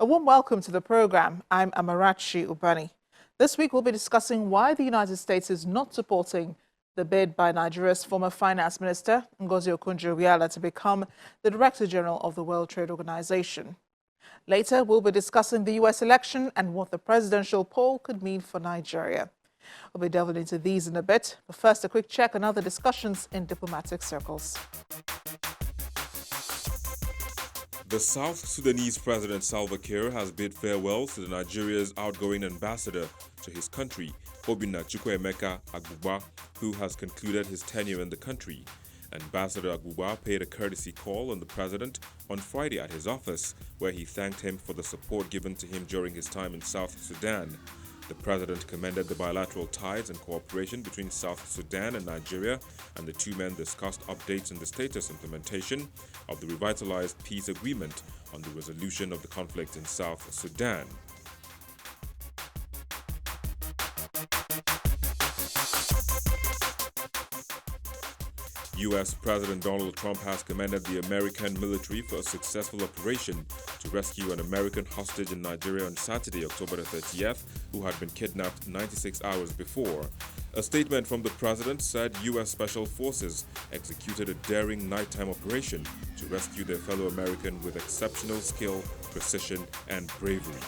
A warm welcome to the program. I'm Amarachi Ubani. This week we'll be discussing why the United States is not supporting the bid by Nigeria's former finance minister, Ngozi Okonjo-Iweala, to become the Director General of the World Trade Organization. Later, we'll be discussing the U.S. election and what the presidential poll could mean for Nigeria. We'll be delving into these in a bit, but first a quick check on other discussions in diplomatic circles. The South Sudanese President Salva Kiir has bid farewell to Nigeria's outgoing ambassador to his country, Obinna Chukwuemeka Agbugba, who has concluded his tenure in the country. Ambassador Agbugba paid a courtesy call on the president on Friday at his office, where he thanked him for the support given to him during his time in South Sudan. The president commended the bilateral ties and cooperation between South Sudan and Nigeria, and the two men discussed updates in the status implementation of the revitalized peace agreement on the resolution of the conflict in South Sudan. U.S. President Donald Trump has commended the American military for a successful operation to rescue an American hostage in Nigeria on Saturday, October 30th, who had been kidnapped 96 hours before. A statement from the president said U.S. Special Forces executed a daring nighttime operation to rescue their fellow American with exceptional skill, precision, and bravery.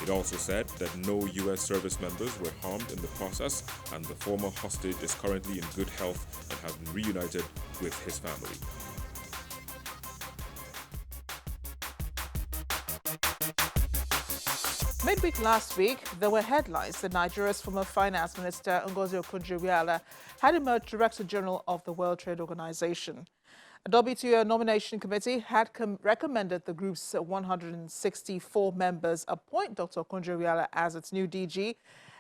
It also said that no U.S. service members were harmed in the process, and the former hostage is currently in good health and has been reunited with his family. Midweek last week, there were headlines that Nigeria's former finance minister, Ngozi Okonjo-Iweala, had emerged Director General of the World Trade Organization. A WTO nomination committee had recommended the group's 164 members appoint Dr. Okonjo-Iweala as its new DG.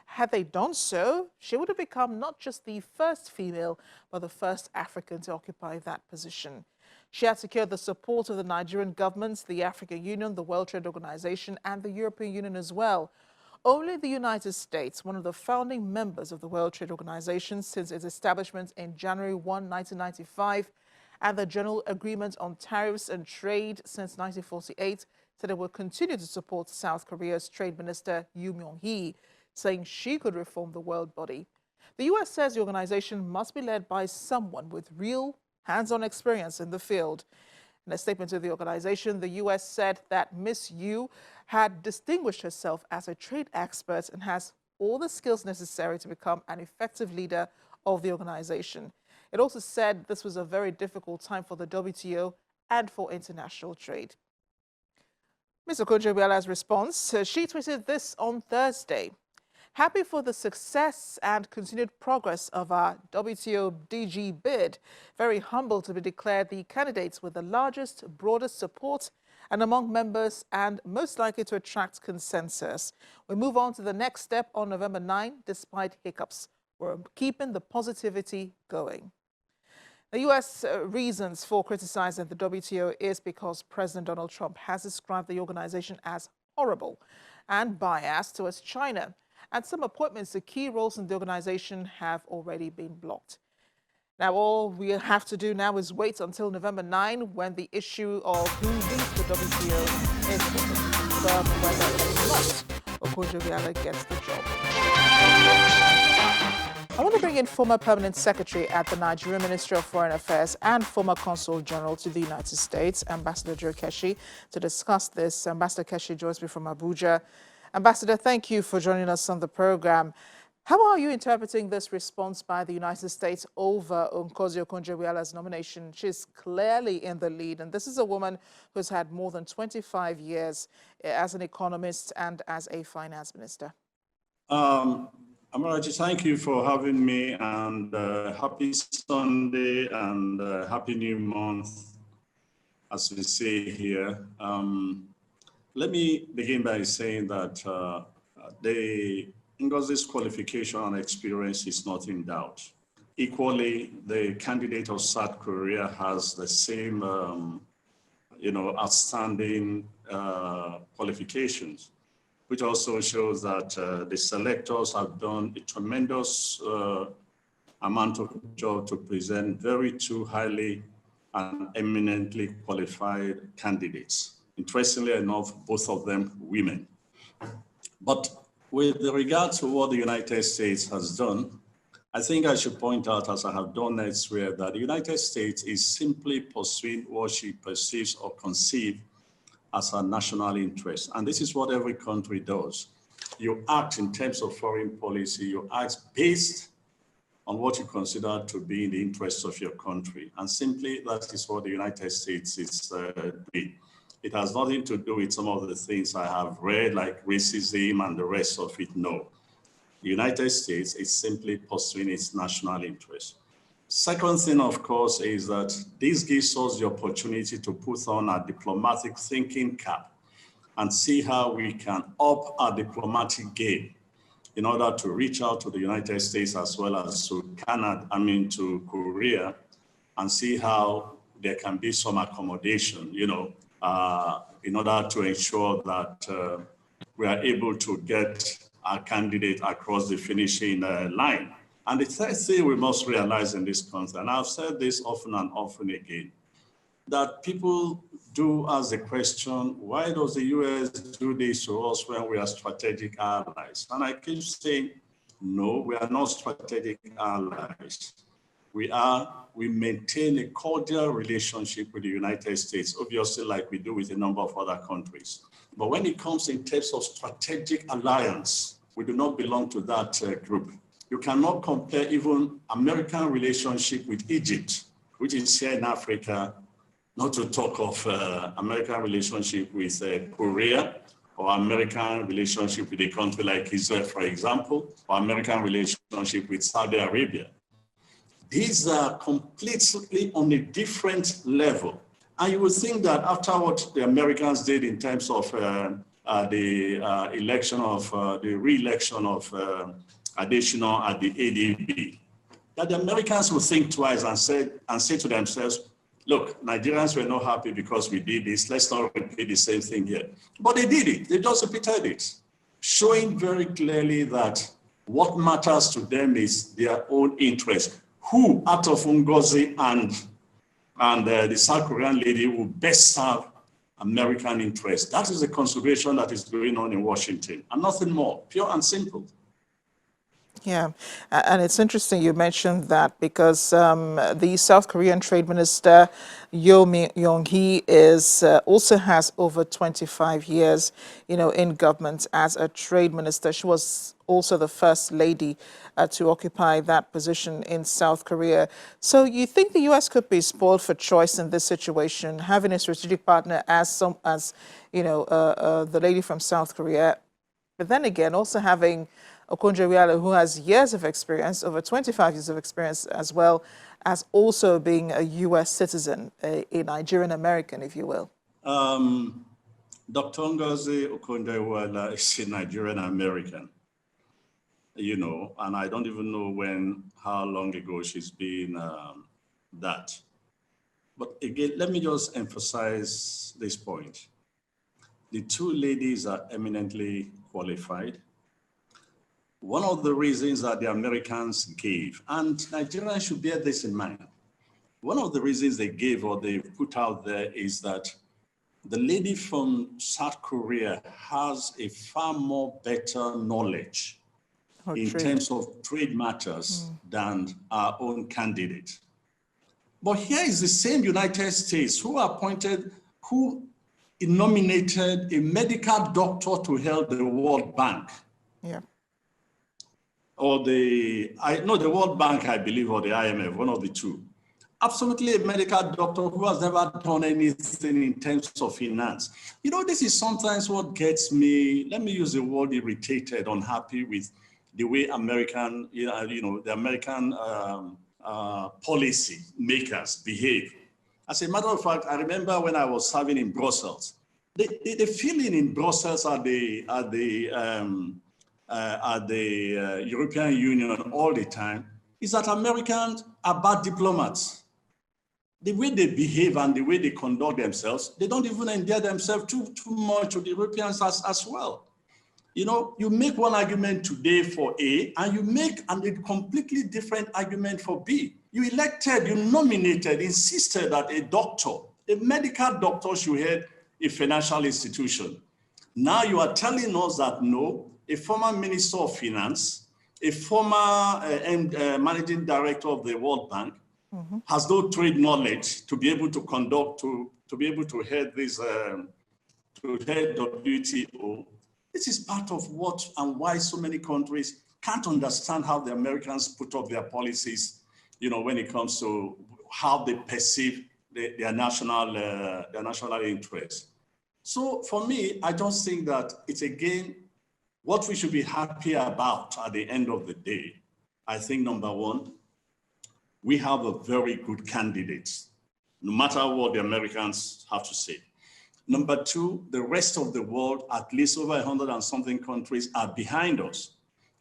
Had they done so, she would have become not just the first female, but the first African to occupy that position. She had secured the support of the Nigerian government, the African Union, the World Trade Organization, and the European Union as well. Only the United States, one of the founding members of the World Trade Organization since its establishment in January 1, 1995, and the General Agreement on Tariffs and Trade since 1948, said it would continue to support South Korea's Trade Minister Yoo Myung-hee, saying she could reform the world body. The U.S. says the organization must be led by someone with real hands-on experience in the field. In a statement to the organization, the U.S. said that Ms. Yoo had distinguished herself as a trade expert and has all the skills necessary to become an effective leader of the organization. It also said this was a very difficult time for the WTO and for international trade. Ms. Okonjo-Iweala's response, she tweeted this on Thursday. Happy for the success and continued progress of our WTO DG bid. Very humbled to be declared the candidates with the largest, broadest support and among members and most likely to attract consensus. We move on to the next step on November 9, despite hiccups. We're keeping the positivity going. The U.S. reasons for criticizing the WTO is because President Donald Trump has described the organization as horrible and biased towards China, and some appointments to key roles in the organization have already been blocked. Now, all we have to do now is wait until November 9, when the issue of who leads the WTO is confirmed whether or not Okonjo-Iweala gets the job. I want to bring in former Permanent Secretary at the Nigerian Ministry of Foreign Affairs and former Consul General to the United States, Ambassador Joe Keshi, to discuss this. Ambassador Keshi joins me from Abuja. Ambassador, thank you for joining us on the program. How are you interpreting this response by the United States over Ngozi Okonjo-Iweala's nomination? She's clearly in the lead, and this is a woman who's had more than 25 years as an economist and as a finance minister. Amarachi, thank you for having me, and happy Sunday and happy new month, as we say here. Let me begin by saying that Ngozi's qualification and experience is not in doubt. Equally, the candidate of South Korea has the same, outstanding qualifications, which also shows that the selectors have done a tremendous amount of job to present two highly and eminently qualified candidates. Interestingly enough, both of them women. But with regard to what the United States has done, I think I should point out, as I have done elsewhere, that the United States is simply pursuing what she perceives or conceives as her national interest. And this is what every country does. You act in terms of foreign policy, you act based on what you consider to be in the interests of your country. And simply that is what the United States is doing. It has nothing to do with some of the things I have read, like racism and the rest of it. No. The United States is simply pursuing its national interest. Second thing, of course, is that this gives us the opportunity to put on a diplomatic thinking cap and see how we can up our diplomatic game in order to reach out to the United States as well as to Canada, to Korea, and see how there can be some accommodation, in order to ensure that we are able to get our candidate across the finishing line. And the third thing we must realize in this country, and I've said this often and often again, that people do ask the question, why does the US do this to us when we are strategic allies? And I keep saying, no, we are not strategic allies. We maintain a cordial relationship with the United States, obviously like we do with a number of other countries. But when it comes in terms of strategic alliance, we do not belong to that group. You cannot compare even American relationship with Egypt, which is here in Africa, not to talk of American relationship with Korea, or American relationship with a country like Israel, for example, or American relationship with Saudi Arabia. These are completely on a different level. And you would think that after what the Americans did in terms of the re-election of Additional at the ADB, that the Americans will think twice and say to themselves, look, Nigerians were not happy because we did this, let's not repeat the same thing here. But they did it, they just repeated it, showing very clearly that what matters to them is their own interest. Who out of Ngozi and the South Korean lady will best serve American interests? That is the consideration that is going on in Washington, and nothing more, pure and simple. Yeah, and it's interesting you mentioned that because the South Korean Trade Minister Yo Myung-hee also has over 25 years, in government as a trade minister. She was also the first lady to occupy that position in South Korea. So you think the U.S. could be spoiled for choice in this situation, having a strategic partner as the lady from South Korea, but then again also having Okonjo-Iweala, who has years of experience, over 25 years of experience, as well as also being a U.S. citizen, a Nigerian American, if you will. Dr. Ngozi Okonjo-Iweala is a Nigerian American, and I don't even know how long ago she's been that. But again, let me just emphasize this point. The two ladies are eminently qualified. One of the reasons that the Americans gave, and Nigerians should bear this in mind, one of the reasons they gave or they put out there is that the lady from South Korea has a far more better knowledge in terms of trade matters than our own candidate. But here is the same United States who nominated a medical doctor to help the World Bank. Yeah. Or the World Bank, I believe, or the IMF, one of the two. Absolutely a medical doctor who has never done anything in terms of finance. This is sometimes what gets me, let me use the word irritated, unhappy with the way the American policy makers behave. As a matter of fact, I remember when I was serving in Brussels, the feeling in Brussels at the European Union all the time is that Americans are bad diplomats. The way they behave and the way they conduct themselves, they don't even endear themselves too much to the Europeans as well. You make one argument today for A and you make a completely different argument for B. You nominated, insisted that a medical doctor should head a financial institution. Now you are telling us that no, a former Minister of Finance, a former Managing Director of the World Bank has no trade knowledge to be able to conduct, to be able to head this, to head WTO. This is part of what and why so many countries can't understand how the Americans put up their policies, when it comes to how they perceive their national interests. So for me, I just think that it's again, what we should be happy about at the end of the day. I think number one, we have a very good candidate, no matter what the Americans have to say. Number two, the rest of the world, at least over 100 and something countries are behind us,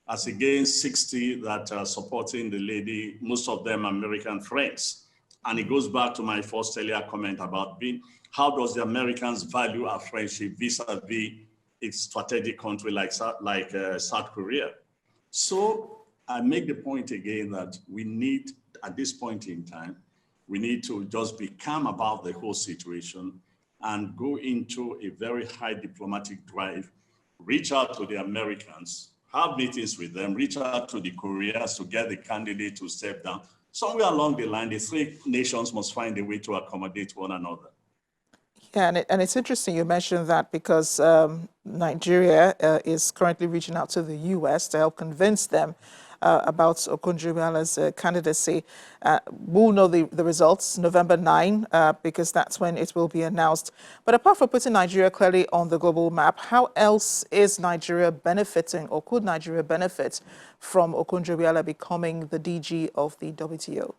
as against 60 that are supporting the lady, most of them American friends. And it goes back to my first earlier comment about how does the Americans value our friendship vis-a-vis a strategic country like South Korea. So I make the point again that we need, at this point in time, we need to just be calm about the whole situation and go into a very high diplomatic drive, reach out to the Americans, have meetings with them, reach out to the Koreans to get the candidate to step down. Somewhere along the line, the three nations must find a way to accommodate one another. Yeah, and it's interesting you mentioned that because Nigeria is currently reaching out to the U.S. to help convince them about Okonjo-Iweala's candidacy. We'll know the results November 9 because that's when it will be announced. But apart from putting Nigeria clearly on the global map, how else is Nigeria benefiting, or could Nigeria benefit from Okonjo-Iweala becoming the DG of the WTO?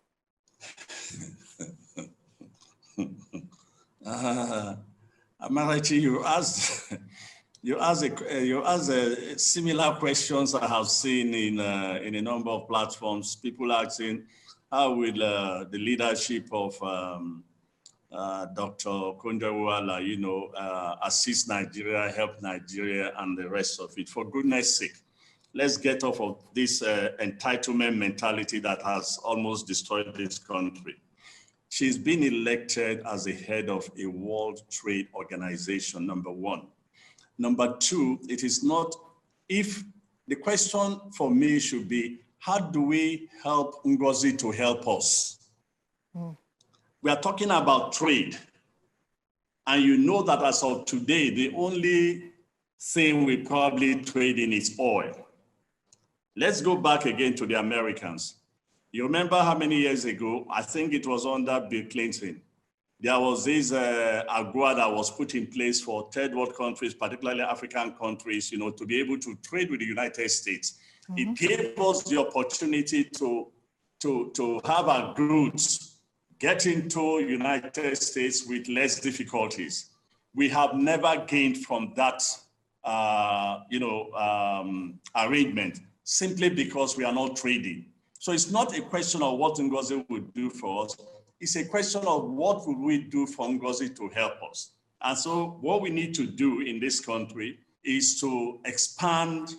Amarachi, you asked similar questions I have seen in a number of platforms. People asking, how will the leadership of Dr. Okonjo-Iweala, assist Nigeria, help Nigeria, and the rest of it? For goodness sake, let's get off of this entitlement mentality that has almost destroyed this country. She's been elected as the head of a World Trade Organization, number one. Number two, it is not, if the question for me should be, how do we help Ngozi to help us? We are talking about trade. And you know that as of today, the only thing we probably trade in is oil. Let's go back again to the Americans. You remember how many years ago, I think it was under Bill Clinton, there was this AGOA that was put in place for third world countries, particularly African countries, to be able to trade with the United States. It gave us the opportunity to have our goods get into United States with less difficulties. We have never gained from that, arrangement simply because we are not trading. So it's not a question of what Ngozi would do for us. It's a question of what would we do for Ngozi to help us. And so what we need to do in this country is to expand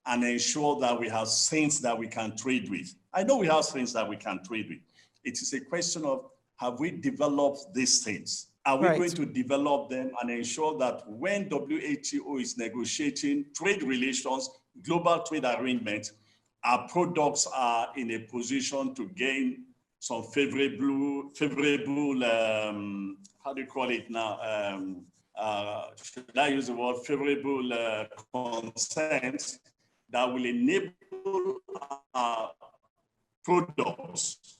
and ensure that we have things that we can trade with. I know we have things that we can trade with. It is a question of, have we developed these things? Are we going to develop them and ensure that when WTO is negotiating trade relations, global trade arrangements, our products are in a position to gain some favorable, how do you call it now? Should I use the word favorable consent that will enable our products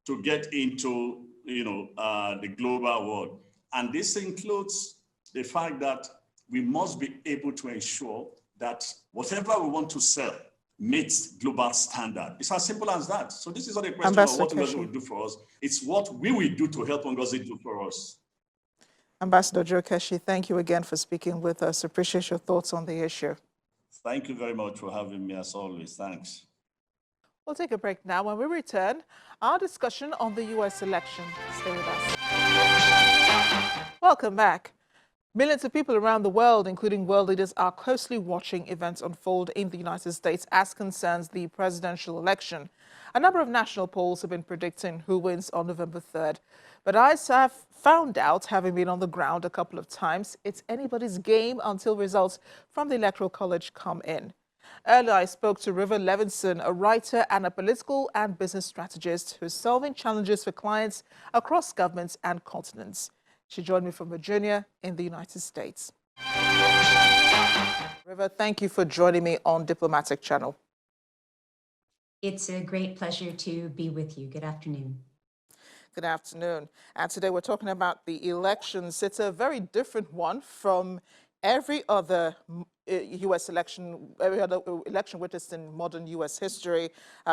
to get into, the global world. And this includes the fact that we must be able to ensure that whatever we want to sell meets global standard. It's as simple as that. So this is not a question of what Ngozi will do for us. It's what we will do to help Ngozi do for us. Ambassador Joe Keshi, thank you again for speaking with us. Appreciate your thoughts on the issue. Thank you very much for having me, as always. Thanks. We'll take a break now. When we return, our discussion on the U.S. election. Stay with us. Welcome back. Millions of people around the world, including world leaders, are closely watching events unfold in the United States as concerns the presidential election. A number of national polls have been predicting who wins on November 3rd. But as I've found out, having been on the ground a couple of times, it's anybody's game until results from the Electoral College come in. Earlier, I spoke to River Levinson, a writer and a political and business strategist who's solving challenges for clients across governments and continents. She joined me from Virginia in the United States. River, thank you for joining me on Diplomatic Channel. It's a great pleasure to be with you. Good afternoon. Good afternoon. And today we're talking about the elections. It's a very different one from every other U.S. election, every other election witnessed in modern U.S. history,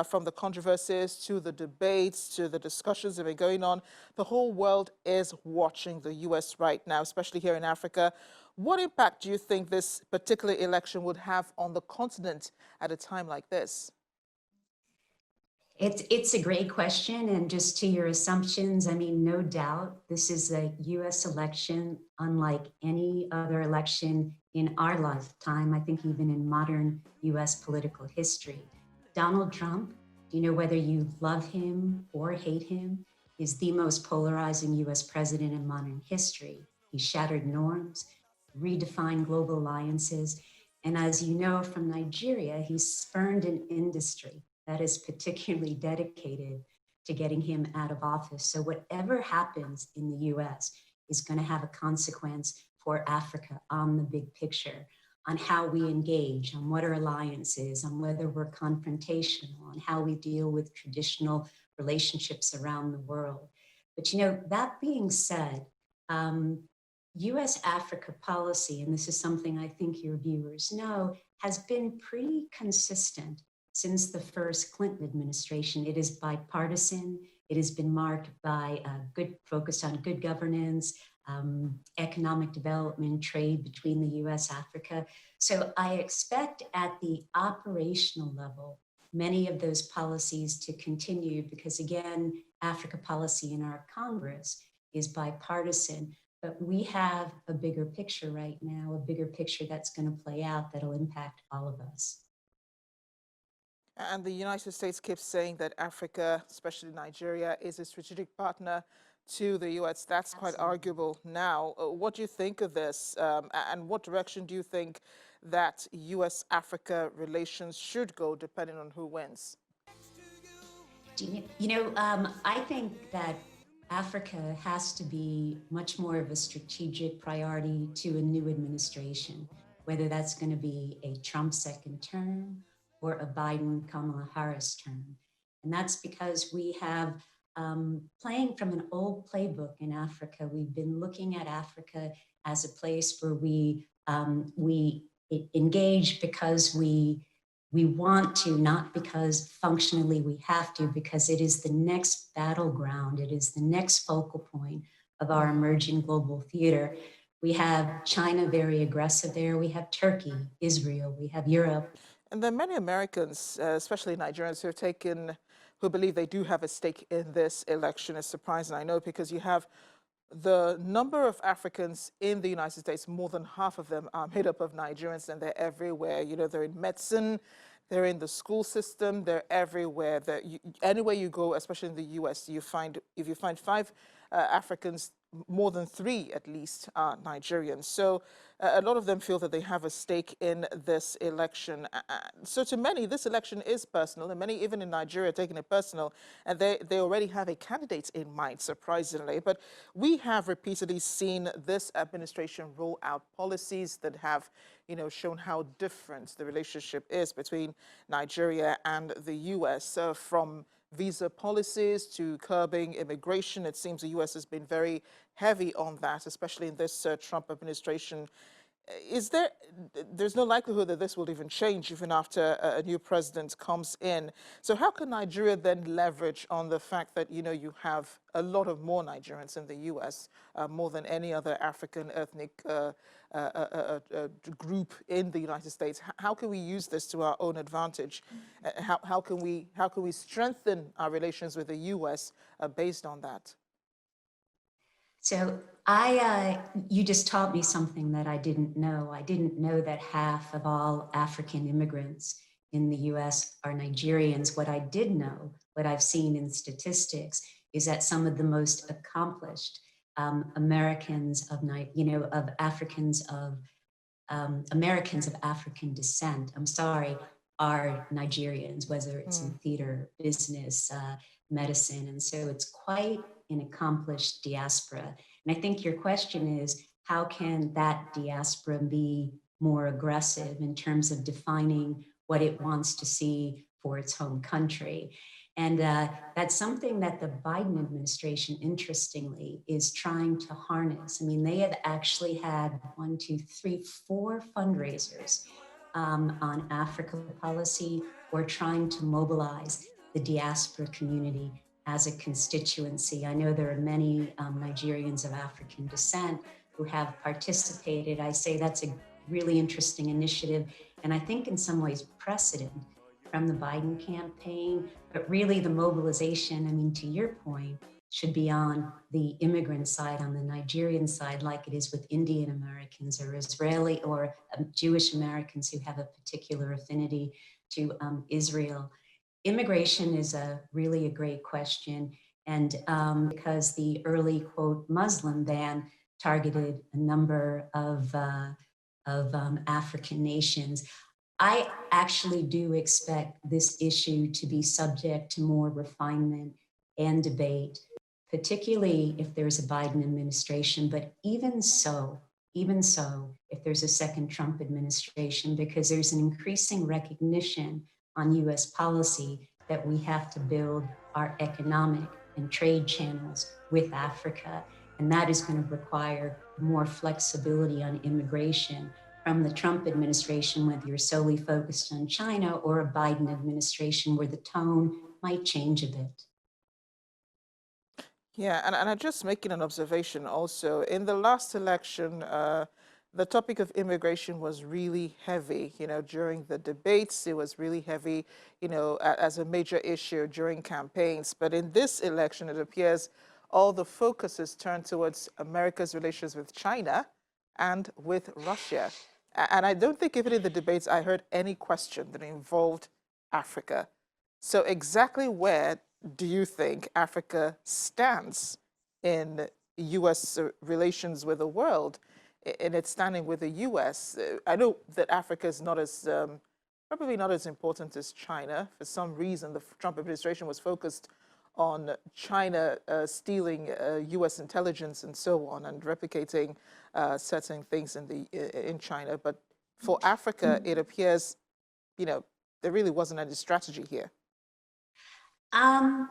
from the controversies to the debates to the discussions that have been going on. The whole world is watching the U.S. right now, especially here in Africa. What impact do you think this particular election would have on the continent at a time like this? It's a great question. And just to your assumptions, I mean, no doubt, this is a U.S. election unlike any other election in our lifetime, I think even in modern U.S. political history. Donald Trump, you know, whether you love him or hate him, is the most polarizing U.S. president in modern history. He shattered norms, redefined global alliances, and as you know from Nigeria, he spurned an industry that is particularly dedicated to getting him out of office. So whatever happens in the US is going to have a consequence for Africa on the big picture, on how we engage, on what our alliance is, on whether we're confrontational, on how we deal with traditional relationships around the world. But you know, that being said, US-Africa policy, and this is something I think your viewers know, has been pretty consistent since the first Clinton administration. It is bipartisan. It has been marked by focus on good governance, economic development, trade between the US, Africa. So I expect at the operational level, many of those policies to continue because again, Africa policy in our Congress is bipartisan, but we have a bigger picture right now, a bigger picture that's going to play out that'll impact all of us. And the United States keeps saying that Africa, especially Nigeria, is a strategic partner to the U.S. That's quite arguable now. What do you think of this? And what direction do you think that U.S.-Africa relations should go, depending on who wins? I think that Africa has to be much more of a strategic priority to a new administration, whether that's going to be a Trump second term or a Biden-Kamala Harris term. And that's because we have, playing from an old playbook in Africa, we've been looking at Africa as a place where we engage because we want to, not because functionally we have to, because it is the next battleground, it is the next focal point of our emerging global theater. We have China very aggressive there, we have Turkey, Israel, we have Europe. And there are many Americans, especially Nigerians, who believe they do have a stake in this election. It's surprising, I know, because you have the number of Africans in the United States, more than half of them are made up of Nigerians, and they're everywhere. You know, they're in medicine, they're in the school system, they're everywhere. Anywhere you go, especially in the US, if you find 5 Africans, more than 3 at least are Nigerians. So a lot of them feel that they have a stake in this election. So to many, this election is personal, and many, even in Nigeria, are taking it personal, and they already have a candidate in mind, surprisingly. But we have repeatedly seen this administration roll out policies that have, you know, shown how different the relationship is between Nigeria and the US, from visa policies to curbing immigration. It seems the U.S. has been very heavy on that, especially in this Trump administration. There's no likelihood that this will even change even after a new president comes in. So how can Nigeria then leverage on the fact that, you know, you have a lot of more Nigerians in the U.S., more than any other African ethnic group in the United States? How can we use this to our own advantage? How can we strengthen our relations with the U.S. Based on that? So you just taught me something that I didn't know. I didn't know that half of all African immigrants in the US are Nigerians. What I did know, what I've seen in statistics, is that some of the most accomplished Americans of, of Africans of Americans of African descent, are Nigerians, whether it's in theater, business, medicine. And so it's quite an accomplished diaspora. And I think your question is, how can that diaspora be more aggressive in terms of defining what it wants to see for its home country? And that's something that the Biden administration, interestingly, is trying to harness. I mean, they have actually had 1, 2, 3, 4 fundraisers on Africa policy, or trying to mobilize the diaspora community as a constituency. I know there are many Nigerians of African descent who have participated. I say that's a really interesting initiative, and I think in some ways precedent from the Biden campaign, but really the mobilization, I mean, to your point, should be on the immigrant side, on the Nigerian side, like it is with Indian Americans or Israeli or Jewish Americans who have a particular affinity to Israel. Immigration is really a great question. And because the early, quote, Muslim ban targeted a number of African nations, I actually do expect this issue to be subject to more refinement and debate, particularly if there's a Biden administration, but even so, if there's a second Trump administration, because there's an increasing recognition on US policy that we have to build our economic and trade channels with Africa. And that is going to require more flexibility on immigration from the Trump administration, whether you're solely focused on China, or a Biden administration where the tone might change a bit. Yeah, and I'm just making an observation also. In the last election, the topic of immigration was really heavy. During the debates, it was really heavy, as a major issue during campaigns. But in this election, it appears all the focus is turned towards America's relations with China and with Russia. And I don't think even in the debates I heard any question that involved Africa. So exactly where do you think Africa stands in U.S. relations with the world, in its standing with the U.S.? I know that Africa is not as, probably not as important as China. For some reason, the Trump administration was focused on China stealing U.S. intelligence and so on, and replicating certain things in China. But for Africa, it appears, there really wasn't any strategy here. I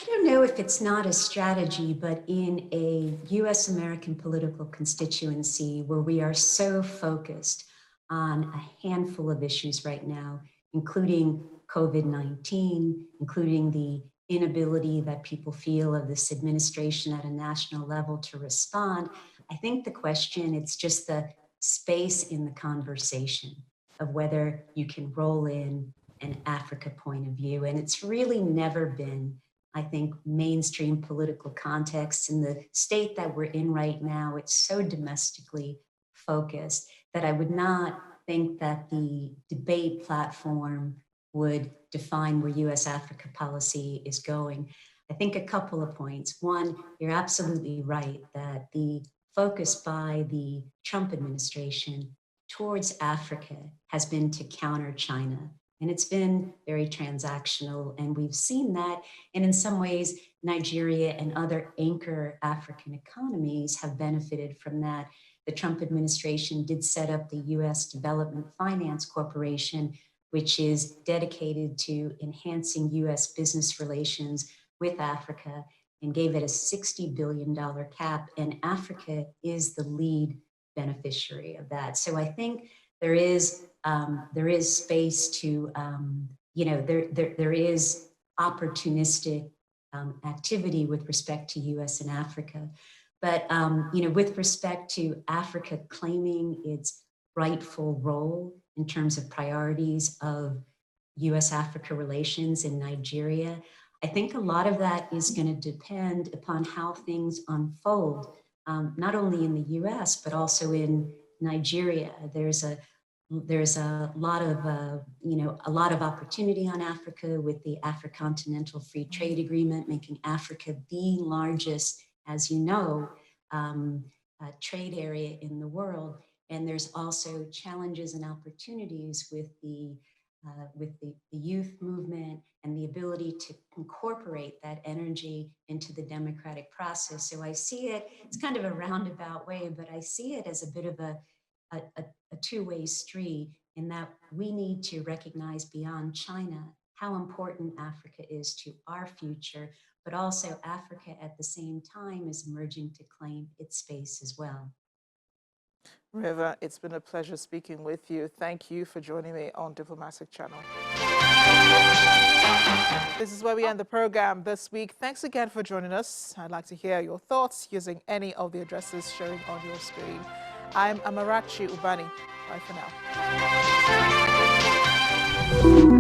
don't know if it's not a strategy, but in a US American political constituency where we are so focused on a handful of issues right now, including COVID-19, including the inability that people feel of this administration at a national level to respond, I think the question, it's just the space in the conversation of whether you can roll in an Africa point of view. And it's really never been, I think, mainstream political context in the state that we're in right now. It's so domestically focused that I would not think that the debate platform would define where US Africa policy is going. I think a couple of points. One, you're absolutely right that the focus by the Trump administration towards Africa has been to counter China. And it's been very transactional, and we've seen that. And in some ways, Nigeria and other anchor African economies have benefited from that. The Trump administration did set up the US Development Finance Corporation, which is dedicated to enhancing US business relations with Africa, and gave it a $60 billion cap. And Africa is the lead beneficiary of that. So I think there is space to, there is opportunistic activity with respect to US and Africa. But, with respect to Africa claiming its rightful role in terms of priorities of US-Africa relations in Nigeria, I think a lot of that is going to depend upon how things unfold, not only in the US, but also in Nigeria. There's a lot of a lot of opportunity on Africa with the Afro-Continental Free Trade Agreement, making Africa the largest, as you know, trade area in the world. And there's also challenges and opportunities with the youth movement and the ability to incorporate that energy into the democratic process. So I see it, it's kind of a roundabout way, but I see it as a bit of a two-way street, in that we need to recognize beyond China how important Africa is to our future, but also Africa at the same time is emerging to claim its space as well. River, it's been a pleasure speaking with you. Thank you for joining me on Diplomatic Channel. This is where we end the program this week. Thanks again for joining us. I'd like to hear your thoughts using any of the addresses showing on your screen. I'm Amarachi Ubani. Bye for now.